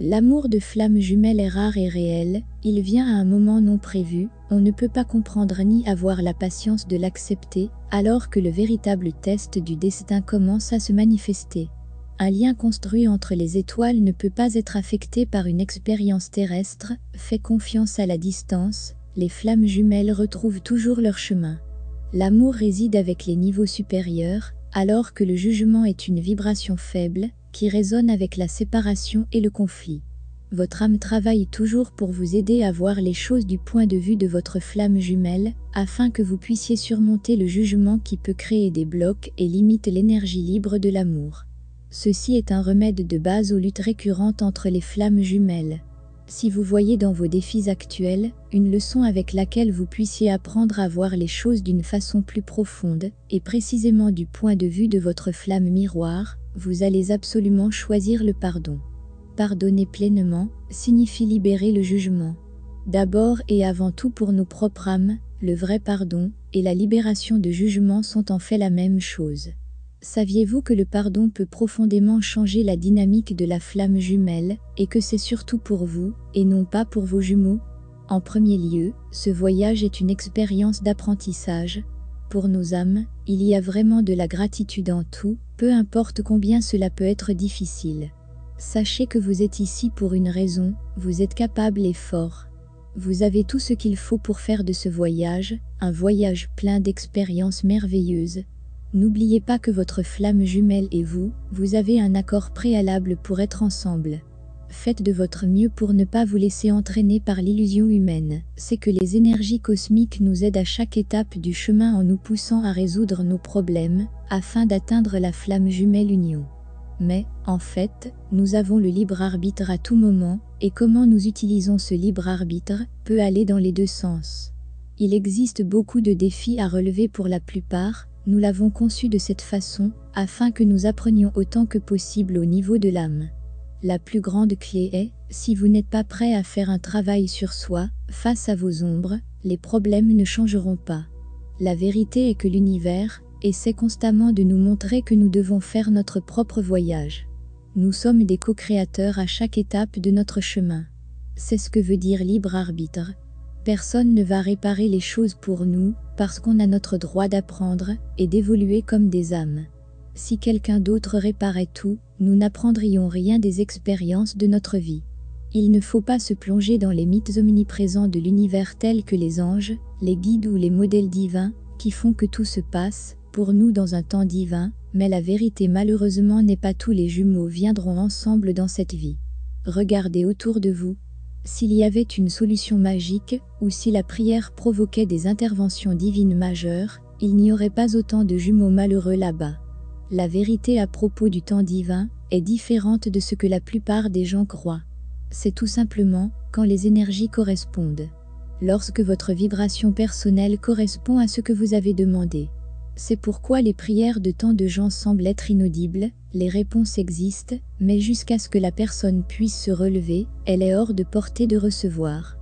L'amour de flamme jumelle est rare et réel, il vient à un moment non prévu, on ne peut pas comprendre ni avoir la patience de l'accepter, alors que le véritable test du destin commence à se manifester. Un lien construit entre les étoiles ne peut pas être affecté par une expérience terrestre, fait confiance à la distance, les flammes jumelles retrouvent toujours leur chemin. L'amour réside avec les niveaux supérieurs, alors que le jugement est une vibration faible, qui résonne avec la séparation et le conflit. Votre âme travaille toujours pour vous aider à voir les choses du point de vue de votre flamme jumelle, afin que vous puissiez surmonter le jugement qui peut créer des blocs et limite l'énergie libre de l'amour. Ceci est un remède de base aux luttes récurrentes entre les flammes jumelles. Si vous voyez dans vos défis actuels une leçon avec laquelle vous puissiez apprendre à voir les choses d'une façon plus profonde, et précisément du point de vue de votre flamme miroir, vous allez absolument choisir le pardon. Pardonner pleinement signifie libérer le jugement. D'abord et avant tout pour nos propres âmes, le vrai pardon et la libération de jugement sont en fait la même chose. Saviez-vous que le pardon peut profondément changer la dynamique de la flamme jumelle, et que c'est surtout pour vous, et non pas pour vos jumeaux? En premier lieu, ce voyage est une expérience d'apprentissage. Pour nos âmes, il y a vraiment de la gratitude en tout, peu importe combien cela peut être difficile. Sachez que vous êtes ici pour une raison, vous êtes capable et fort. Vous avez tout ce qu'il faut pour faire de ce voyage, un voyage plein d'expériences merveilleuses. N'oubliez pas que votre flamme jumelle et vous, vous avez un accord préalable pour être ensemble. Faites de votre mieux pour ne pas vous laisser entraîner par l'illusion humaine. C'est que les énergies cosmiques nous aident à chaque étape du chemin en nous poussant à résoudre nos problèmes, afin d'atteindre la flamme jumelle union. Mais, en fait, nous avons le libre arbitre à tout moment, et comment nous utilisons ce libre arbitre peut aller dans les deux sens. Il existe beaucoup de défis à relever pour la plupart. Nous l'avons conçu de cette façon, afin que nous apprenions autant que possible au niveau de l'âme. La plus grande clé est, si vous n'êtes pas prêt à faire un travail sur soi, face à vos ombres, les problèmes ne changeront pas. La vérité est que l'univers essaie constamment de nous montrer que nous devons faire notre propre voyage. Nous sommes des co-créateurs à chaque étape de notre chemin. C'est ce que veut dire libre arbitre. Personne ne va réparer les choses pour nous, parce qu'on a notre droit d'apprendre et d'évoluer comme des âmes. Si quelqu'un d'autre réparait tout, nous n'apprendrions rien des expériences de notre vie. Il ne faut pas se plonger dans les mythes omniprésents de l'univers tels que les anges, les guides ou les modèles divins, qui font que tout se passe, pour nous dans un temps divin, mais la vérité malheureusement n'est pas tous les jumeaux viendront ensemble dans cette vie. Regardez autour de vous. S'il y avait une solution magique, ou si la prière provoquait des interventions divines majeures, il n'y aurait pas autant de jumeaux malheureux là-bas. La vérité à propos du temps divin est différente de ce que la plupart des gens croient. C'est tout simplement quand les énergies correspondent. Lorsque votre vibration personnelle correspond à ce que vous avez demandé. C'est pourquoi les prières de tant de gens semblent être inaudibles, les réponses existent, mais jusqu'à ce que la personne puisse se relever, elle est hors de portée de recevoir.